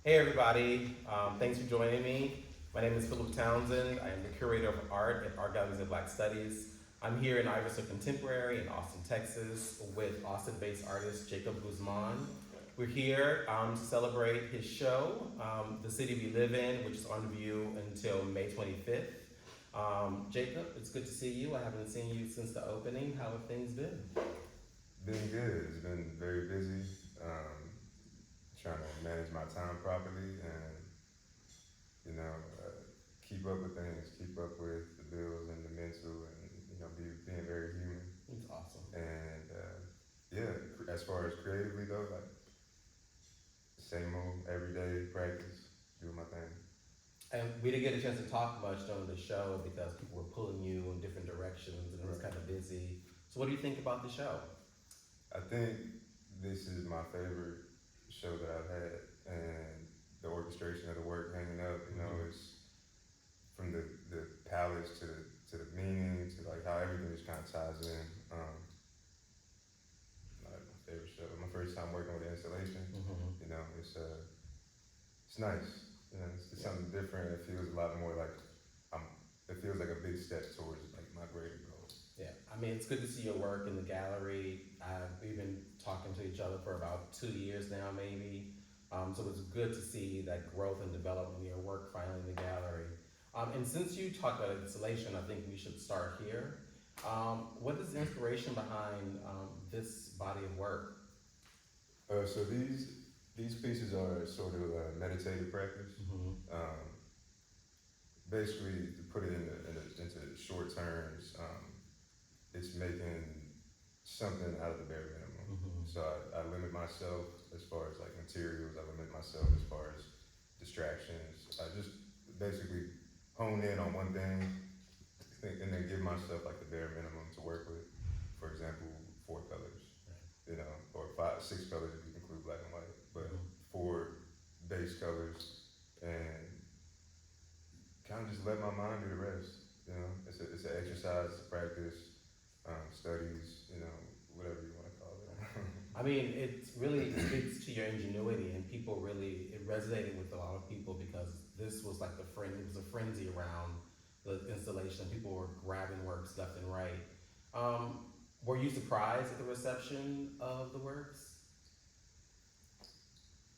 Hey everybody, thanks for joining me. My name is Phillip Townsend. I am the curator of art at Art Galleries of Black Studies. I'm here in Iverson Contemporary in Austin, Texas with Austin-based artist Jacob Guzman. We're here to celebrate his show, The City We Live In, which is on view until May 25th. Jacob, it's good to see you. I haven't seen you since the opening. How have things been? Been good. It's been very busy. Trying to manage my time properly and keep up with things, keep up with the bills and the mental, and being very human. It's awesome. And yeah, as far as creatively though, like same old everyday practice, doing my thing. And we didn't get a chance to talk much during the show because people were pulling you in different directions and it was kind of busy. So what do you think about the show? I think this is my favorite show that I've had, and the orchestration of the work hanging up, is from the palettes to the meaning to like how everything just kind of ties in. Like my favorite show. My first time working with the installation. It's nice. It's something different. It feels a lot more like it feels like a big step towards like my greater goals. Yeah, I mean, it's good to see your work in the gallery. We've been talking to each other for about 2 years now, maybe. So it's good to see that growth and development in your work finally in the gallery. And since you talked about installation, I think we should start here. What is the inspiration behind this body of work? So these pieces are sort of a meditative practice. Basically, to put it into short terms, it's making something out of the bare minimum. So I limit myself as far as like materials. I limit myself as far as distractions. I just basically hone in on one thing and then give myself like the bare minimum to work with. For example, 4 colors, or 6 colors if you include black and white, but 4 base colors, and kind of just let my mind do the rest. It's an exercise, practice, studies, whatever you want to call it. I mean, it really speaks to your ingenuity, and it resonated with a lot of people because this was like it was a frenzy around the installation. People were grabbing works left and right. Were you surprised at the reception of the works?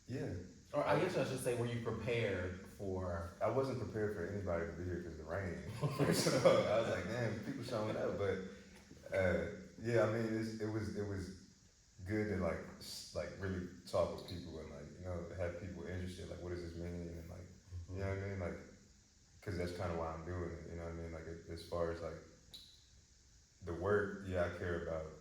Yeah. Or I guess I should say, were you prepared for? I wasn't prepared for anybody to be here because of the rain. So I was like, damn, people showing up. But yeah, I mean, it was good to like really talk with people and have people interested. Like, what does this mean? And like, you know what I mean? Like, because that's kind of why I'm doing it. You know what I mean? Like, as far as like the work, yeah, I care about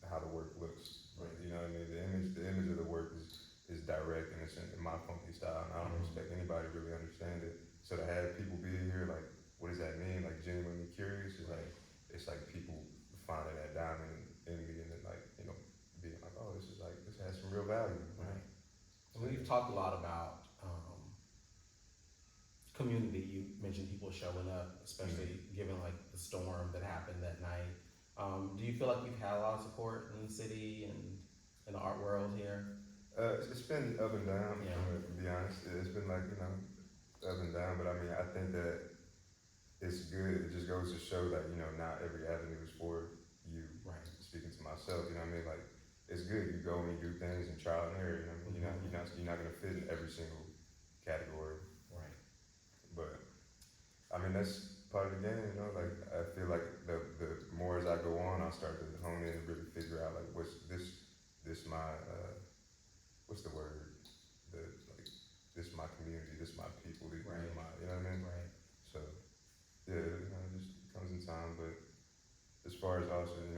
how the work looks. Right. You know what I mean? The image of the work is direct and it's in my funky style, and I don't expect anybody to really understand it. So to have people be here, like, what does that mean? Like, genuinely curious is like, it's like people finding that diamond in me and then being like, oh, this has some real value. Right. And we've talked a lot about community. You mentioned people showing up, especially given like the storm that happened that night. Do you feel like you've had a lot of support in the city and in the art world here? It's been up and down, to be honest. It's been like, up and down, but I mean, I think that it's good. It just goes to show that, not every avenue is for you. Right. Speaking to myself, you know what I mean? Like, it's good. You go and you do things and trial and error, you know what I mean? You're not going to fit in every single category. Right. But, I mean, that's part of the game, Like, I feel like the more as I go on, I'll start to hone in and really figure out, like, what's my, what's the word? This is my community, this is my people, these right. are my, you know what I mean? Right. So, yeah, it just comes in time, but as far as Austin,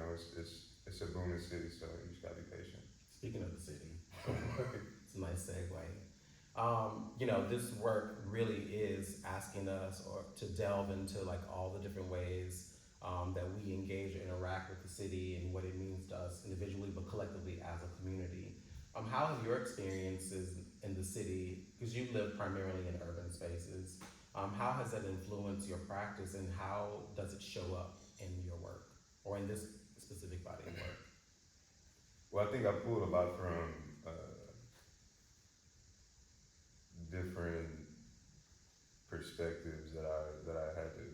it's a booming city, so you just gotta be patient. Speaking of the city, it's a nice segue. This work really is asking us to delve into like all the different ways that we engage or interact with the city and what it means to us individually, but collectively as a community. How have your experiences in the city, because you live primarily in urban spaces, how has that influenced your practice and how does it show up in your work or in this specific body of work? Well, I think I pulled a lot from perspectives that I had to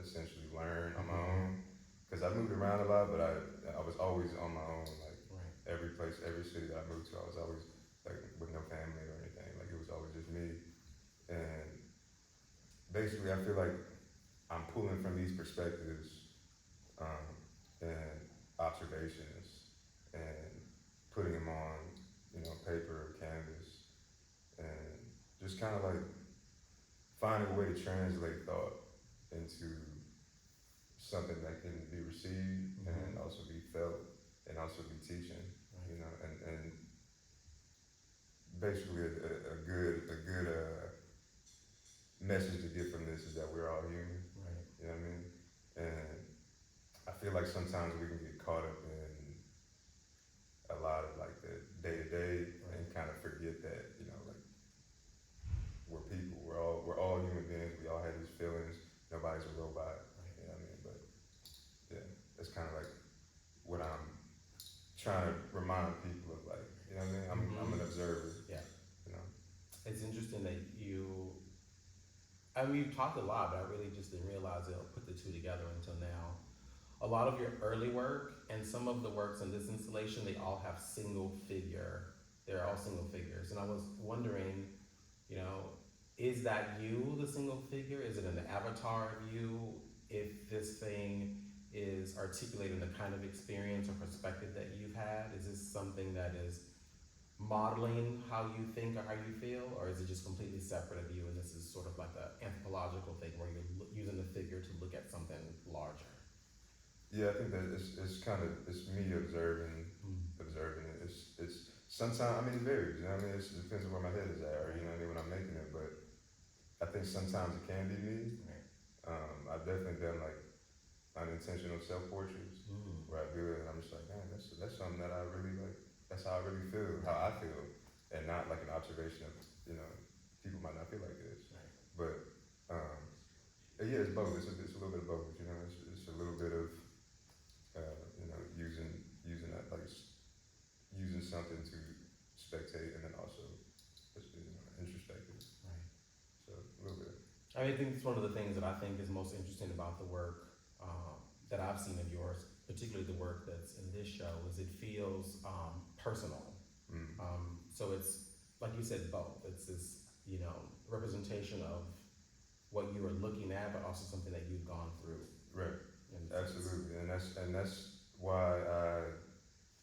essentially learn on my own. Because I moved around a lot, but I was always on my own. Like every place, every city that I moved to, I was always like with no family or anything. Like it was always just me. And basically, I feel like I'm pulling from these perspectives and observations and putting them on, paper or canvas, and just kind of like finding a way to translate thought into something that can be received and also be felt and also be teaching, and basically a good message to get from this is that we're all human. Right. You know what I mean? And I feel like sometimes we can get caught up in a lot of like the day to day and kind of forget that, like we're people. We're all human beings. We all have these feelings. Nobody's a robot. Right. You know what I mean? But yeah, that's kind of like what I'm trying to remind people of. Like, you know what I mean? I'm an observer. Yeah. You know. It's interesting that we've talked a lot, but I really just didn't realize it or put the two together until now. A lot of your early work and some of the works in this installation, they all have they're all single figures. And I was wondering, is that you, the single figure? Is it an avatar of you? If this thing is articulating the kind of experience or perspective that you've had, is this something that is modeling how you think or how you feel, or is it just completely separate of you and this is sort of like an anthropological thing where you're using the figure to look at something larger? Yeah, I think that it's me observing it. It's sometimes, I mean, it varies. You know what I mean? It depends on where my head is at, or when I'm making it. But I think sometimes it can be me. Right. I've definitely done like unintentional self portraits where I do it and I'm just like, man, that's something that I really like. That's how I really feel, how I feel, and not like an observation of people might not feel like this. Right. But yeah, it's both. It's a little bit of both. It's a little bit of using that like using something to spectate, and then also it's introspective. Right. So a little bit. I think it's one of the things that I think is most interesting about the work that I've seen of yours, particularly the work that's in this show, is it feels personal. So it's, like you said, both. It's this, representation of what you are looking at, but also something that you've gone through. Right. Absolutely. And that's why I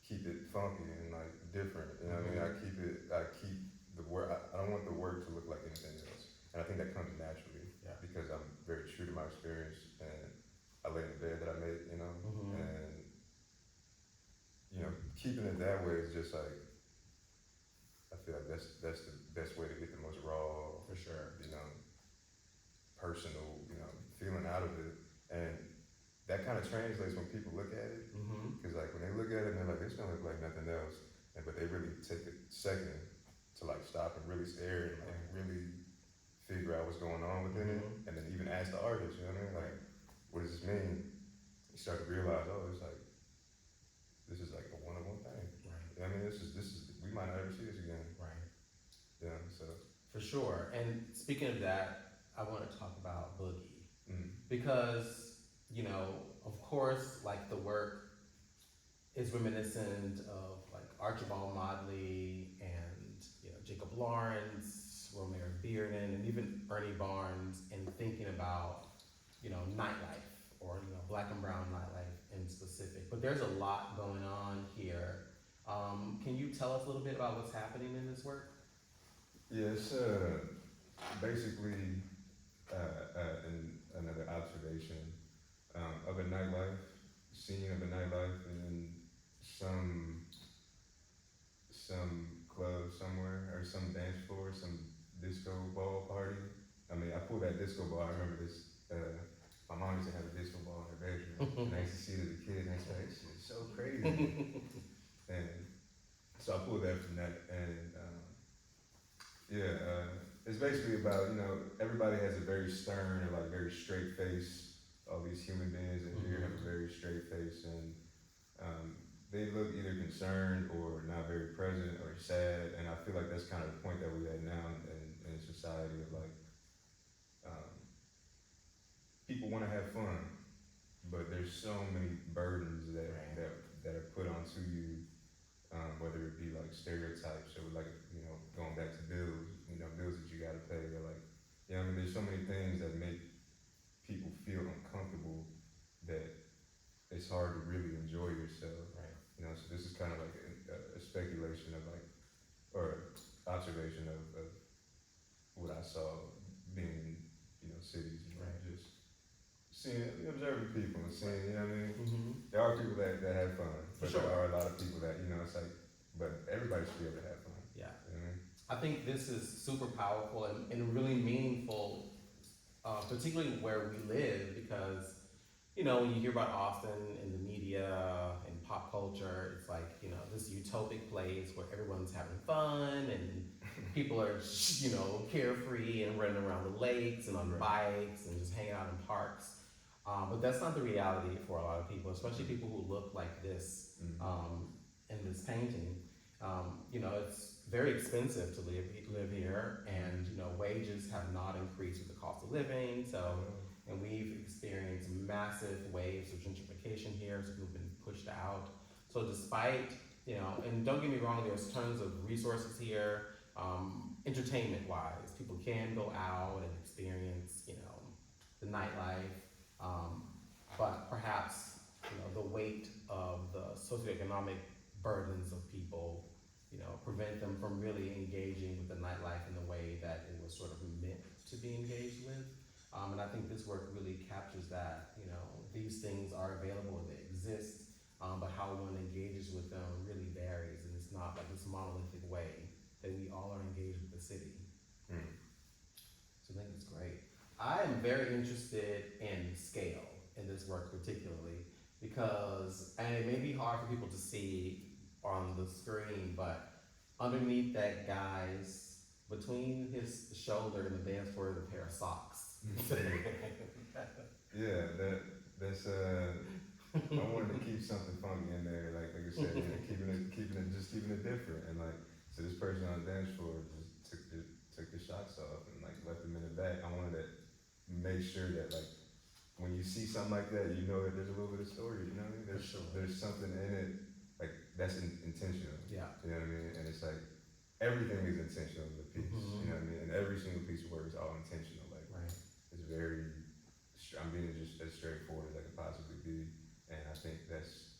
keep it funky and like different. You know what I mean? I keep the work. I don't want the work to look like anything else. And I think that comes naturally because I'm very true to my experience and I lay in the bed that I made, and keeping it that way is just like, I feel like that's the best way to get the most raw, for sure, personal, feeling out of it. And that kind of translates when people look at it, because like when they look at it and they're like, this don't look like nothing else, but they really take a second to like stop and really stare and like really figure out what's going on within it, and then even ask the artist, you know what I mean? Like, what does this mean? You start to realize, oh, this is like a one-on-one thing. Right. You know what I mean? This is we might not ever see this again. Right. Yeah. So. For sure. And speaking of that, I want to talk about Boogie because of course, like the work is reminiscent of like Archibald Motley and Jacob Lawrence, Romare Bearden, and even Ernie Barnes, and thinking about nightlife or black and brown nightlife in specific. But there's a lot going on here. Can you tell us a little bit about what's happening in this work? Yeah, it's basically another observation of a nightlife, scene of a nightlife in some club somewhere or some dance floor, some disco ball party. I mean, I pulled that disco ball. I remember this. My mom used to have a disco ball in her bedroom, and I used to see it as a kid, and I was like, this shit is so crazy. And so I pulled that from that, and it's basically about everybody has a very stern or like very straight face. All these human beings in here have a very straight face, and they look either concerned or not very present or sad. And I feel like that's kind of the point that we're at now in society of like people want to have fun, but there's so many burdens Right. that are put onto you, whether it be like stereotypes or like going back to bills, bills that you got to pay, or like I mean, there's so many things that make people feel uncomfortable that it's hard to really enjoy yourself. Right. So this is kind of like a speculation of like, or observation of what I saw being cities, Right. just seeing, observing people and seeing, what I mean? Mm-hmm. There are people that have fun, For but sure. there are a lot of people that, it's like, but everybody should be able to have fun. Yeah. You know what I mean? I think this is super powerful and really meaningful, particularly where we live, because when you hear about Austin in the media and pop culture, it's like this utopic place where everyone's having fun and people are carefree and running around the lakes and on bikes and just hanging out in parks. But that's not the reality for a lot of people, especially people who look like this in this painting. It's very expensive to live here, and wages have not increased with the cost of living. So, and we've experienced massive waves of gentrification here, so people have been pushed out. So, despite and don't get me wrong, there's tons of resources here, entertainment-wise. People can go out and experience the nightlife, but perhaps the weight of the socioeconomic burdens of people prevent them from really engaging with the nightlife in the way that it was sort of meant to be engaged with. And I think this work really captures that. These things are available, they exist, but how one engages with them really varies, and it's not like this monolithic way that we all are engaged with the city. So I think it's great. I am very interested in scale in this work particularly, because, and it may be hard for people to see on the screen, but underneath that guy's, between his shoulder and the dance floor is a pair of socks. Yeah, that's I wanted to keep something funky in there, like I said, keeping it different, and like so this person on the dance floor just took the shots off and like left them in the back. I wanted to make sure that like when you see something like that, that there's a little bit of story. You know what I mean? There's something in it like that's intentional. Yeah. You know what I mean? And it's like everything is intentional in the piece. You know what I mean? And every single piece of work is all intentional. Like it's very. I'm being just as straightforward as I could possibly be, and I think that's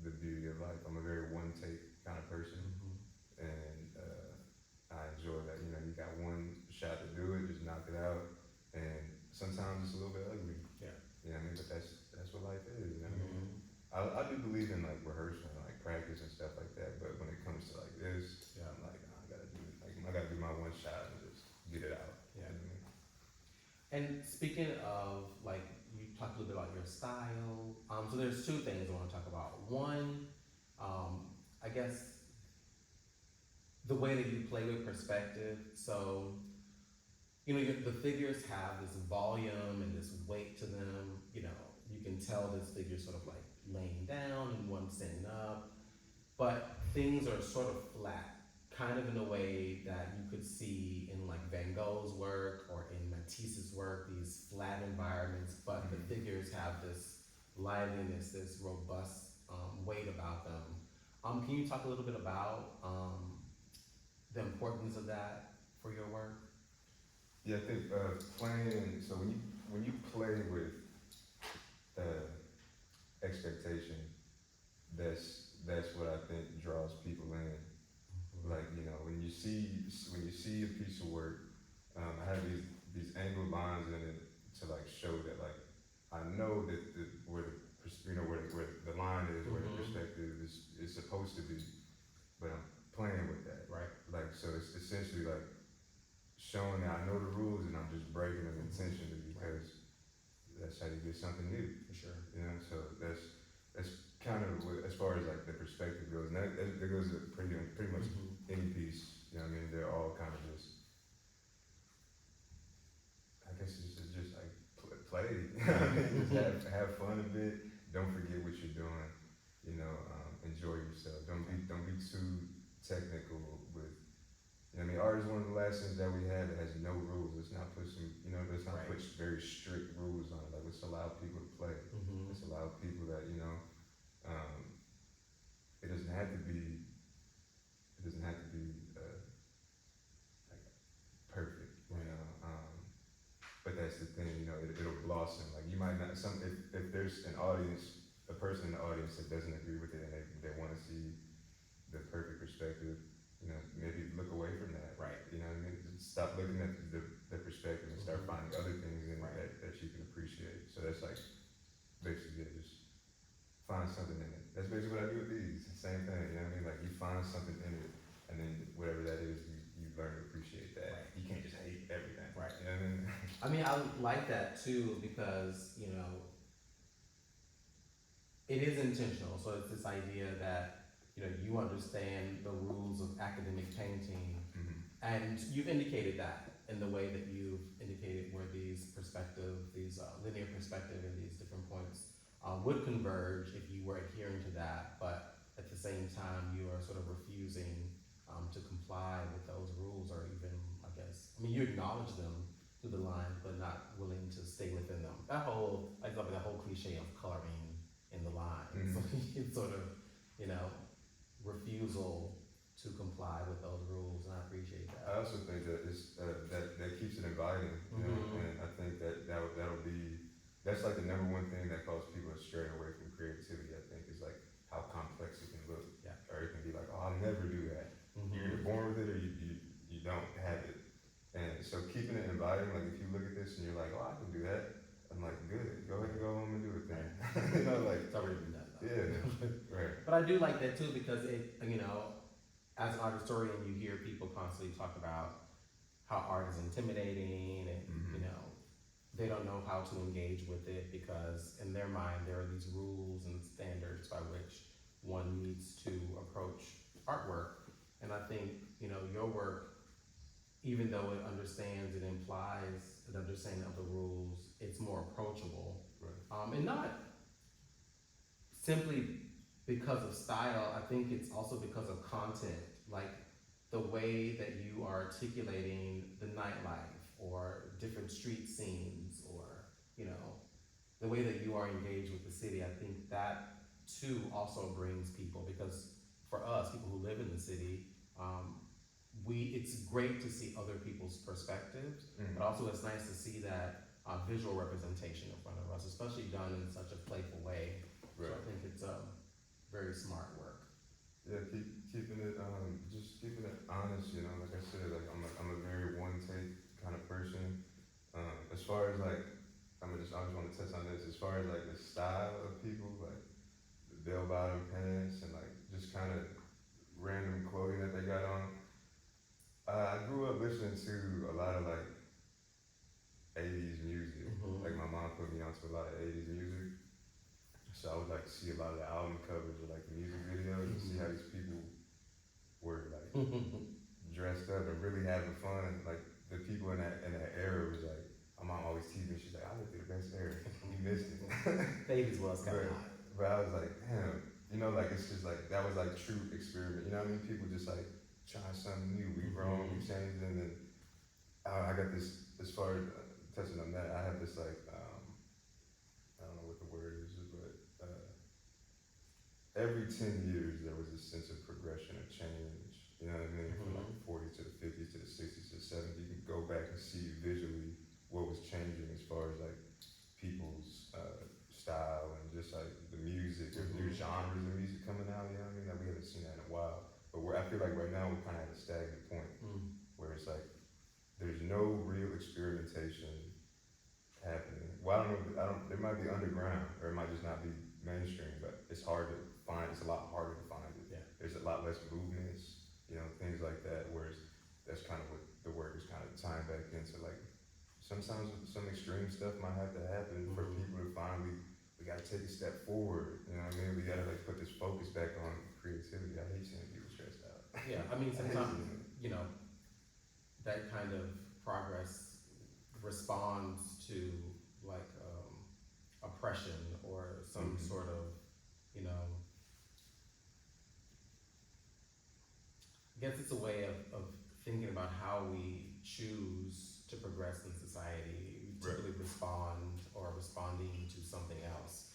the beauty of life. I'm a very one take kind of person, and I enjoy that. You got one shot to do it, just knock it out, and sometimes it's a little bit ugly. Yeah. You know what I mean? But that's what life is. You know what I mean? I do believe in like rehearsal and like practice and stuff like that, but when it comes to like this, I'm like, I gotta do my one shot and just get it out. Yeah. You know what I mean? And speaking of, like, you talked a little bit about your style. So there's two things I want to talk about. One, I guess the way that you play with perspective. So, the figures have this volume and this weight to them. You can tell this figure sort of like laying down and one standing up, but things are sort of flat, kind of in a way that you could see in like Van Gogh's work or in Matisse's work, these flat environments, but the figures have this liveliness, this robust weight about them. Can you talk a little bit about the importance of that for your work? Yeah, I think playing. So when you play with expectation, that's what I think draws people in. Like when you see a piece of work, I have these angled lines in it to like show that like I know that where the line is, where the perspective is supposed to be, but I'm playing with that. Right. Like so, it's essentially like showing that I know the rules and I'm just breaking them intentionally because that's how you get something new. For sure. So that's kind of as far as like the perspective goes, and that goes to pretty much any piece. You know what I mean? They're all kind of just, I guess it's just like play. Just have fun a bit. Don't forget what you're doing. Enjoy yourself. Don't be too technical with You know what I mean? Art is one of the last things that we have that has no rules. Let's not put some, you know, let's not put very strict rules on it. Like, let's allow people to play. Let's allow people that, you know, it doesn't have to be, it doesn't have to be like perfect, you know. But that's the thing, you know, it'll blossom. Like, you might not, if there's an audience, a person in the audience that doesn't agree with it and they want to see the perfect perspective, you know, maybe look away from that. Right. You know what I mean? Stop looking at the perspective and start finding other things in it that you can appreciate. So that's like, basically, just find something in it. That's basically what I do with these. Same thing, you know what I mean? Like, you find something in it, and then whatever that is, you learn to appreciate that. Right. You can't just hate everything. Right. You know what I mean? I mean, I like that too because, you know, it is intentional. So it's this idea that, you know, you understand the rules of academic painting, and you've indicated that in the way that you've indicated where these linear perspective and these different points would converge if you were adhering to that, but at the same time you are sort of refusing to comply with those rules, or even, I guess, I mean, you acknowledge them through the line, but not willing to stay within them. That whole cliche of coloring in the lines, it's sort of, you know, refusal to comply with those rules, and I appreciate that. I also think that it's that keeps it inviting, you know, and I think that's like the number one thing that causes people to stray away from creativity. I think is like how complex it can look, or it can be like, oh, I'll never do that. You're either born with it or you don't have it. And so keeping it inviting, like if you look at this and you're like, oh, I can do that, I'm like, good, go ahead and go home and do it then. You know, like it's already been done though. Yeah, right. But I do like that too because it, you know, as an art historian, you hear people constantly talk about how art is intimidating and, you know, they don't know how to engage with it because in their mind there are these rules and standards by which one needs to approach artwork. And I think, you know, your work, even though it understands, it implies an understanding of the rules, it's more approachable. Right. And not simply because of style, I think it's also because of content, like the way that you are articulating the nightlife or different street scenes, or, you know, the way that you are engaged with the city. I think that too also brings people, because for us, people who live in the city, it's great to see other people's perspectives, but also it's nice to see that visual representation in front of us, especially done in such a playful way. Right. So I think it's very smart work. Yeah, keeping it just keeping it honest, you know. Like I said, like I'm a very one take kind of person. As far as like, I just want to touch on this. As far as like the style of people, like the bell bottom pants and like just kind of random clothing that they got on. I grew up listening to a lot of like 80s music. Like my mom put me onto a lot of 80s music. So I would like to see a lot of the album covers or like the music videos and see how these people were like dressed up and really having fun. Like the people in that era was like, my mom always teased me. She's like, I lived through the best era. You missed it. Babies was kind of hot. But I was like, damn, you know, like it's just like that was like true experiment. You know what I mean? People just like trying something new. We grown, we changed, and then I got this. As far as touching on that, I have this like I don't know what the word is, but every 10 years there was a sense of progression or change. You know what I mean? From like the 40s to the 50s to the 60s to the 70s, you could go back and see visually what was changing as far as like people's style and just like the music. There's new genres of music coming out. You know what I mean? Like we haven't seen that in a while. But I feel like right now we're kind of at a stagnant point where it's like there's no real experimentation happening. Well, I don't. It might be underground or it might just not be mainstream, but it's hard to find. It's a lot harder to find it. Yeah. There's a lot less movements, you know, things like that. Whereas that's kind of what the work is kind of tying back into. Like sometimes some extreme stuff might have to happen for people to finally. We got to take a step forward. You know what I mean? We got to like put this focus back on creativity. I hate seeing people stressed out. Yeah, I mean sometimes you know that kind of progress responds to like oppression or some sort of, you know, I guess it's a way of thinking about how we choose to progress in society, we typically respond or responding to something else.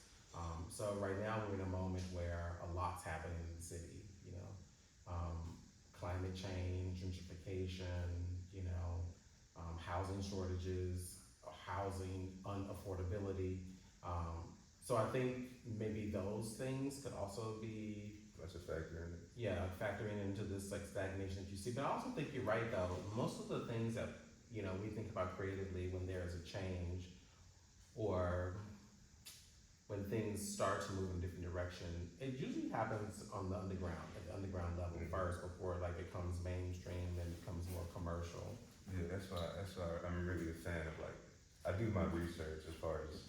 So right now we're in a moment where a lot's happening in the city, you know, climate change, gentrification, you know, housing shortages, housing unaffordability. So I think maybe those things could also be, That's a factor in it. yeah, factoring into this like stagnation that you see. But I also think you're right though. Most of the things that, you know, we think about creatively when there's a change or when things start to move in a different direction, it usually happens on the underground, at the underground level first, before it like becomes mainstream and becomes more commercial. Yeah, that's why I'm really a fan of like, I do my research as far as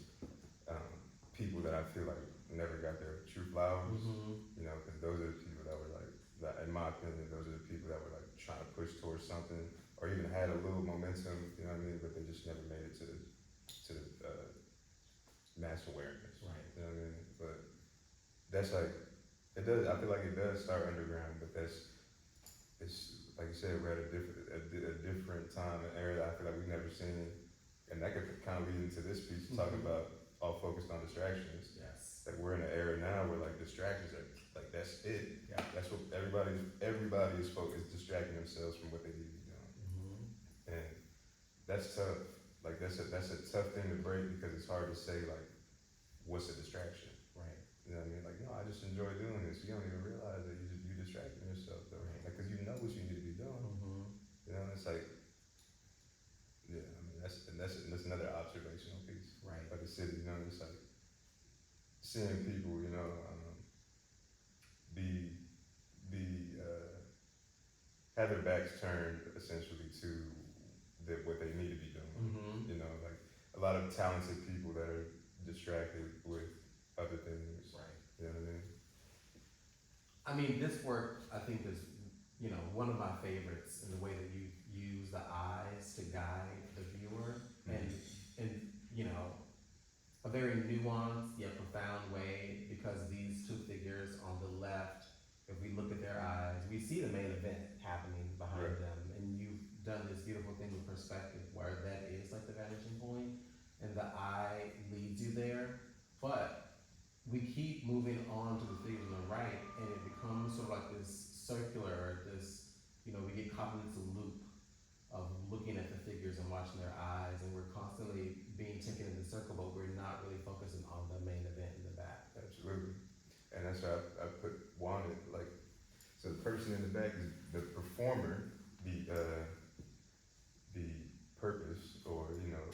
people that I feel like never got their true flowers, you know, because those are the people that were like, that, in my opinion, those are the people that were like trying to push towards something or even had a little momentum, you know what I mean, but they just never made it to the mass awareness, Right. you know what I mean, but that's like, it does, I feel like it does start underground, but it's like you said, we're at a different time and era that I feel like we've never seen, and that could kind of lead into this piece talking about all focused on distractions. Yes. Like we're in an era now where like distractions are like that's it. Yeah. That's what everybody is focused, distracting themselves from what they need to be doing, and that's tough. Like that's a tough thing to break because it's hard to say like what's a distraction. Right. You know what I mean? Like, no, I just enjoy doing this. You don't even realize that you distracting yourself though. Right. Like, cause you know what you need to be doing. You know, it's like, yeah. I mean, that's another observational piece. Right. Like the city, you know, it's like seeing people, you know, have their backs turned essentially to what they need to be doing. You know, like a lot of talented people that are distracted with other things. Right. You know what I mean? I mean, this work I think is, you know, one of my favorites in the way that you use the eyes to guide the viewer, and you know, a very nuanced yet profound way, because these two figures on the left, if we look at their eyes, we see the main event happening behind them, and you've done this beautiful thing with perspective where that is like the vanishing point, and the eye leads you there, but we keep moving on to the figures on the right, and it becomes sort of like this circular, this, you know, we get caught in this loop of looking at the figures and watching their eyes, and we're constantly being taken in the circle, but we're not really focusing on the main event in the back. Absolutely. And that's why I put wanted, like, so the person in the back is the performer, the purpose or, you know,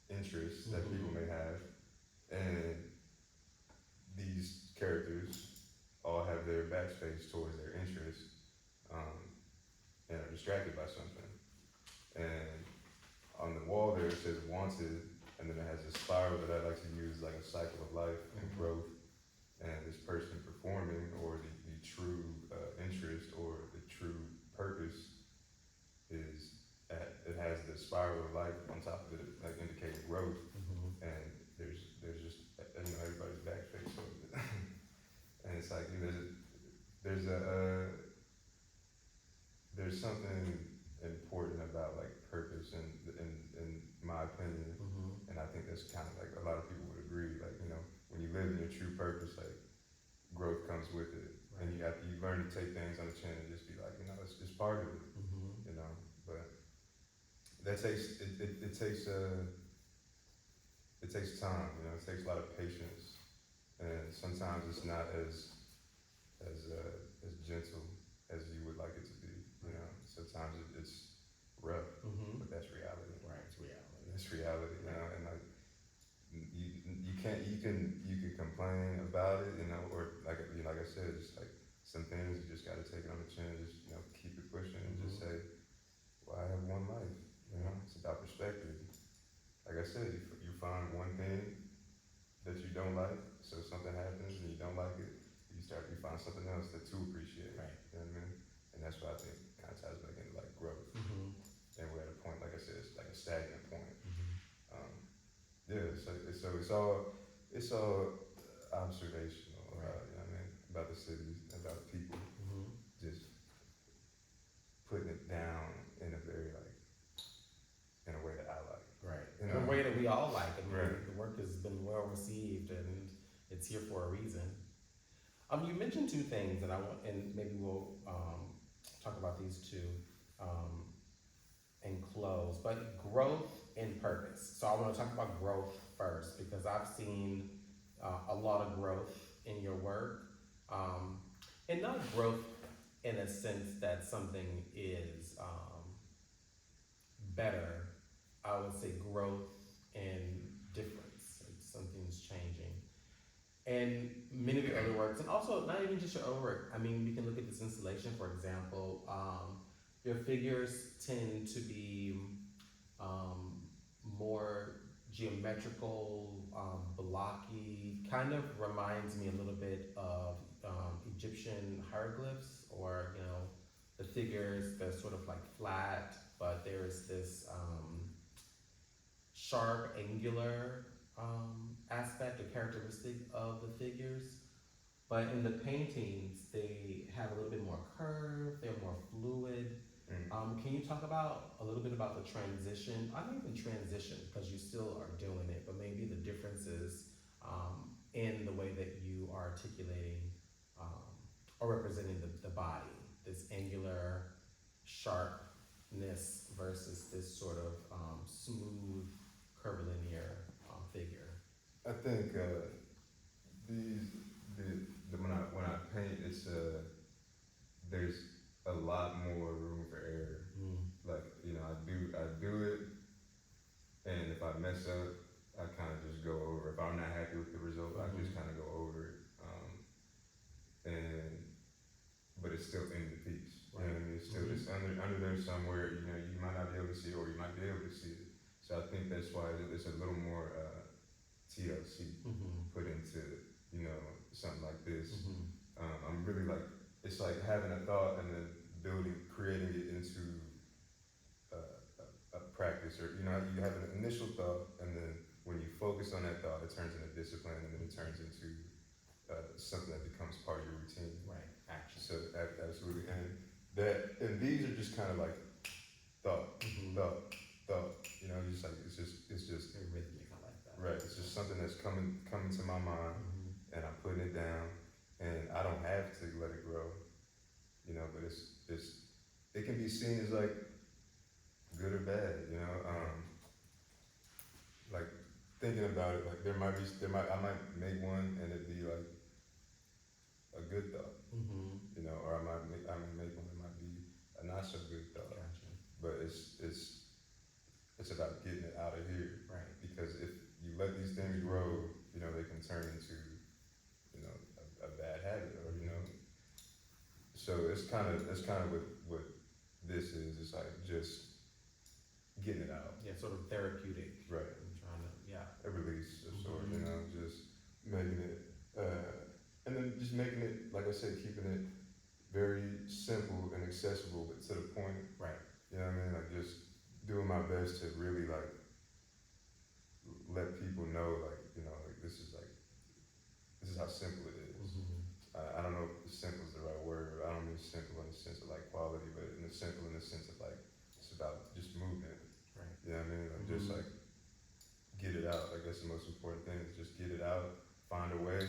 interests that people may have. And these characters all have their backs faced towards their interests, and are distracted by something. And on the wall there it says wanted, and then it has a spiral that I like to use like a cycle of life and growth. And this person performing, or the true interest or the true purpose is it has the spiral of life on top of it, like indicating growth. And there's just, you know, everybody's back face towards it. And it's like, you know, there's something important about like purpose in my opinion. And I think that's kind of like a lot of people would agree, like, you know, when you live in your true purpose, like growth comes with it. Right. And you learn to take things on the chin and just be like, you know, it's just part of it. You know, but that takes it takes time, you know, it takes a lot of patience, and sometimes it's not as gentle as you would like it to be, you know. Sometimes it's rough, but that's reality. Right, it's reality. That's reality, you know, and like you can complain about it, you know, or like, you know, like I said, just like some things you just got to take it on the chin, and just, you know, keep it pushing and just say, well, I have one life, you know. It's about perspective. Like I said, you find one thing that you don't like, so something happens and you don't like it, you find something else to appreciate. Right. You know what I mean? And that's what I think kind of ties back into like growth. And we're at a point, like I said, it's like a stagnant point. Yeah, so it's all observational about, you know what I mean, about the city, about people, just putting we all like. I mean, Right. the work has been well received and it's here for a reason. You mentioned two things, and I want, and maybe we'll talk about these two um, and close. But growth and purpose. So I want to talk about growth first because I've seen a lot of growth in your work, and not growth in a sense that something is better. I would say growth and difference. Like something's changing. And many of your other works, and also not even just your other work. I mean, we can look at this installation, for example. Your figures tend to be um, more geometrical, blocky. Kind of reminds me a little bit of Egyptian hieroglyphs, or the figures that's sort of like flat, but there's this sharp, angular aspect or characteristic of the figures. But in the paintings, they have a little bit more curve, they're more fluid. Can you talk about a little bit about the transition? I don't even transition because you still are doing it, but maybe the differences in the way that you are articulating or representing the body, this angular sharpness versus this sort of smooth, curvilinear figure. I think these the when I paint, it's there's a lot more room for error. Like I do it, and if I mess up, I kind of just go over. If I'm not happy with the result, I just kind of go over it. And but it's still in the piece. You know what I mean? It's still just under there somewhere. You might not be able to see it, or you might be able to see it. So I think that's why there's a little more TLC put into something like this. I'm really like, it's like having a thought and then creating it into a practice, or you have an initial thought, and then when you focus on that thought, it turns into discipline, and then it turns into something that becomes part of your routine. Right. Action. So absolutely, and these are just kind of like thought. Just like it's just Very rhythmic. I like that. right. It's just something that's coming to my mind, and I'm putting it down, and I don't have to let it grow, but it can be seen as like good or bad, like thinking about it, like I might make one and it'd be like a good thought, or I might make one that might be a not so good thought. Gotcha. But it's about getting it out of here, Right. because if you let these things grow, they can turn into a bad habit, or so it's kind of what this is. It's like just getting it out. Yeah, sort of therapeutic. Right. I'm trying to, A release of sort, just making it, and then just making it, like I said, keeping it very simple and accessible, but to the point. Right. You know what I mean? Like just doing my best to really like let people know, like this is how simple it is. I don't know if simple is the right word. I don't mean simple in the sense of like quality, but simple in the sense of like it's about just movement. Right. You know what I mean? Like just like get it out. I guess the most important thing is just get it out, find a way,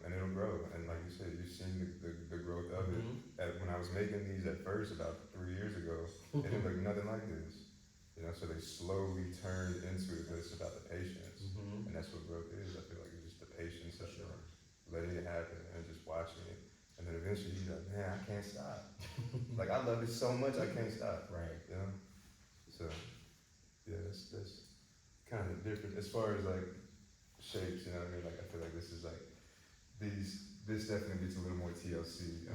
and it'll grow. And like you said, you've seen the growth of it. When I was making these at first, about 3 years ago, it didn't look nothing like this. So they slowly turned into it, but it's about the patience. And that's what growth is. I feel like it's just the patience of letting it happen and just watching it. And then eventually you're like, man, I can't stop. Like I love it so much, I can't stop. Right. So yeah, that's kind of different as far as like shapes. You know what I mean? Like I feel like this is like this definitely gets a little more TLC.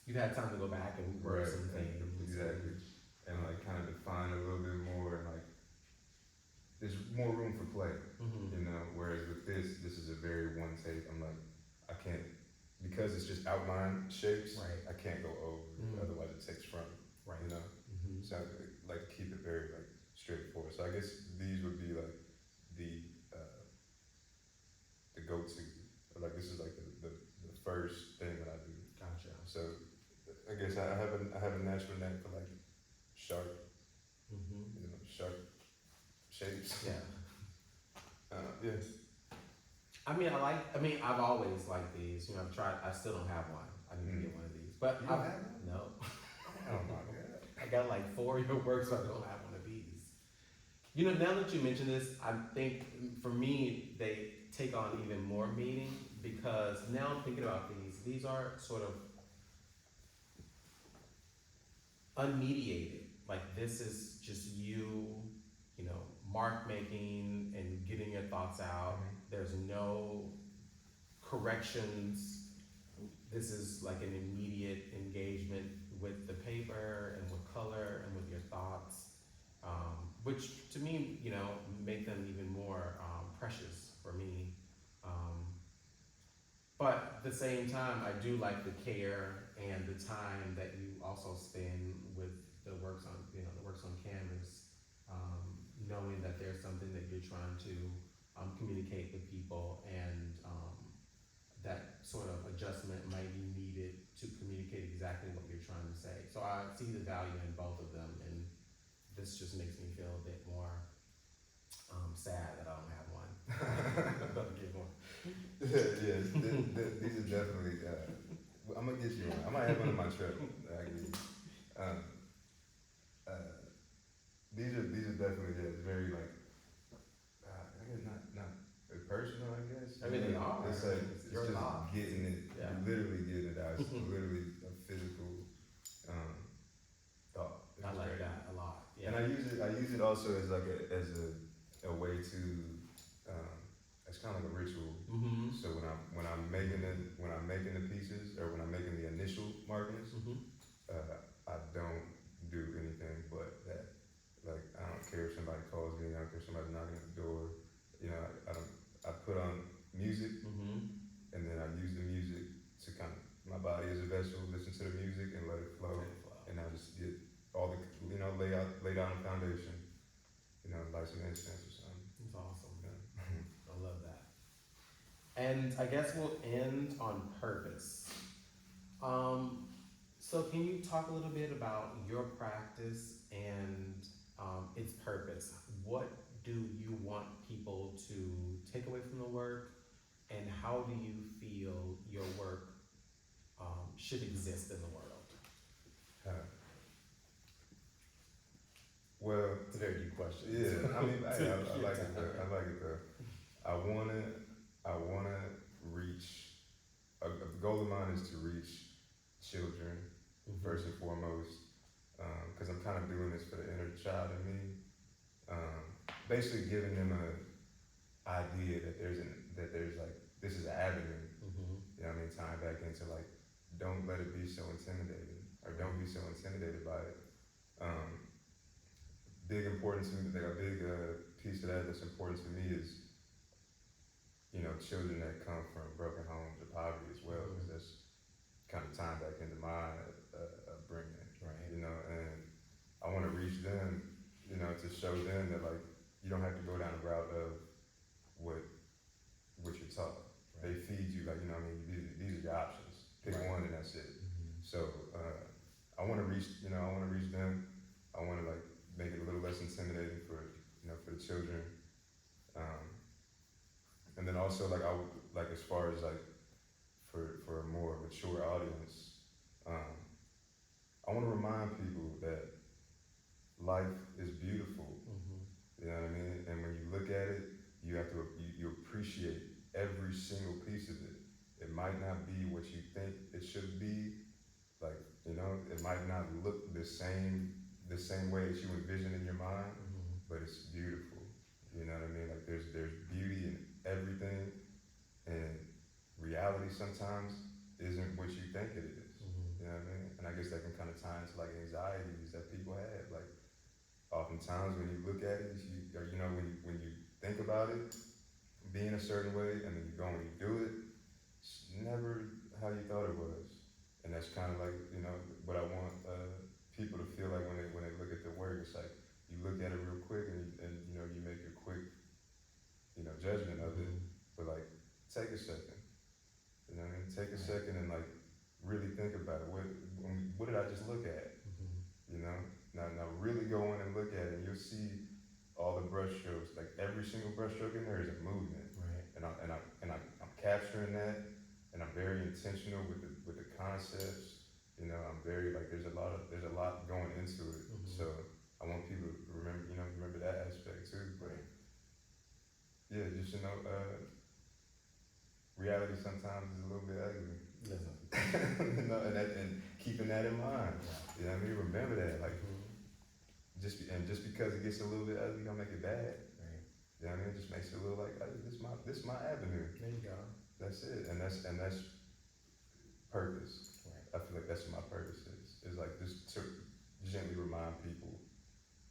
You've had time to go back and work some things. Exactly. And like kind of define a little bit more, and like there's more room for play, whereas with this is a very one take. I'm like, I can't, because it's just outline shapes, Right. I can't go over, otherwise it takes from, Right. So I like keep it very like straightforward. So I guess these would be like the go-to, like this is like the first thing that I do. Gotcha. So I guess I have a natural knack for like sharp, shapes. Yeah. Yeah. I've always liked these. You know, I've tried. I still don't have one. I need to get one of these. But You don't have one? no. Oh my god. I got like 4 of your works, so I don't have one of these. You know, now that you mention this, I think for me they take on even more meaning because now I'm thinking about these. These are sort of unmediated. Like this is just you know, mark making and getting your thoughts out. There's no corrections. This is like an immediate engagement with the paper and with color and with your thoughts, which to me, you know, make them even more precious for me. But at the same time, I do like the care and the time that you also spend with the works on, you know, the works on canvas, knowing that there's something that you're trying to communicate with people, and that sort of adjustment might be needed to communicate exactly what you're trying to say. So I see the value in both of them, and this just makes me feel a bit more sad that I don't have one. I'm about to get one. Yeah, these are definitely. I'm gonna get you one. I might have one in my truck. Um, these are definitely very like. I guess not personal. I guess. I mean, they are. It's like It's it's your just thoughts. getting it. Yeah. Literally getting it out. It's literally a physical thought. I like that a lot. Yeah. And I use it also as like a way to. It's kind of like a ritual. Mm-hmm. So when I'm making the pieces or when I'm making the initial markings, I don't do anything but that. Like I don't care if somebody calls me, I don't care if somebody's knocking at the door. You know, I put on music, and then I use the music to kind of my body as a vessel, listen to the music and let it flow, and I just get all the lay down the foundation. You know, light some incense or something. It's awesome. Yeah. I love that. And I guess we'll end on purpose. So can you talk a little bit about your practice and its purpose? What do you want people to take away from the work, and how do you feel your work should exist in the world? Well, It's a very deep question. yeah, I mean, I like it though. I like it though. I wanna reach. A goal of mine is to reach children first and foremost, because I'm kind of doing this for the inner child in me. Basically, giving them a idea that there's like this is an avenue. You know what I mean? Tying back into like, don't let it be so intimidating, or don't be so intimidated by it. Big importance to me, like a big piece of that that's important to me is, you know, children that come from broken homes or poverty as well, because that's kind of tying back into my upbringing, Right. you know, and I want to reach them, you know, to show them that like you don't have to go down the route of what you're taught. Right. They feed you like, you know what I mean, these are your options. Pick one and that's it. So I want to reach, you know, I want to reach them. I want to like make it a little less intimidating for, you know, for the children. And then also like as far as like for a more mature audience, I want to remind people that life is beautiful. You know what I mean? And when you look at it, you have to you appreciate every single piece of it. It might not be what you think it should be. Like, you know, it might not look the same way as you envision in your mind, but it's beautiful. You know what I mean? Like there's beauty in everything, and reality sometimes isn't what you think it is. You know what I mean? And I guess that can kind of tie into like anxieties that people have. Like oftentimes when you look at it, you know, when you think about it being a certain way, and then you go and you do it, it's never how you thought it was. And that's kind of like, you know, what I want people to feel like when they look at the work. It's like you look at it real quick, and you know, you make a quick, you know, judgment of it. But like, take a second. You know what I mean? Take a second and like really think about it. What did I just look at? You know? Now really go in and look at it, and you'll see all the brush strokes, like every single brush stroke in there is a movement, Right. I'm capturing that, and I'm very intentional with the concepts. You know, I'm very like there's a lot going into it. Mhm. So I want people to remember that aspect too. But Right. yeah, just reality sometimes is a little bit ugly. Listen. And keeping that in mind. Yeah. You know what I mean? Remember that, like Mhm. just because it gets a little bit ugly, don't make it bad. Right. You know what I mean? It just makes it a little like, oh, this my avenue. There you go. That's it, and that's purpose. Right. I feel like that's what my purpose is like just to gently remind people.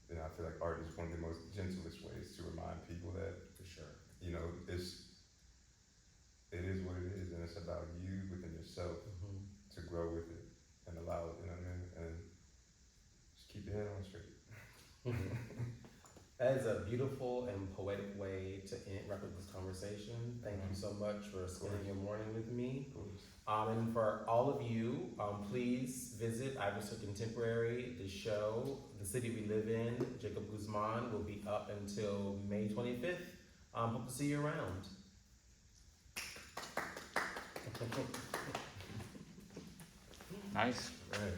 You know, I feel like art is one of the most gentlest ways to remind people that, For sure. you know, it is what it is, and it's about you within yourself Mhm. to grow with it and allow it. You know what I mean? And just keep your head on straight. That is a beautiful and poetic way to wrap up this conversation. Thank you so much for spending your morning with me. Of course. And for all of you, please visit Iverson Contemporary, the show, The City We Live In. Jacob Guzman will be up until May 25th. Hope to see you around. Nice. Right.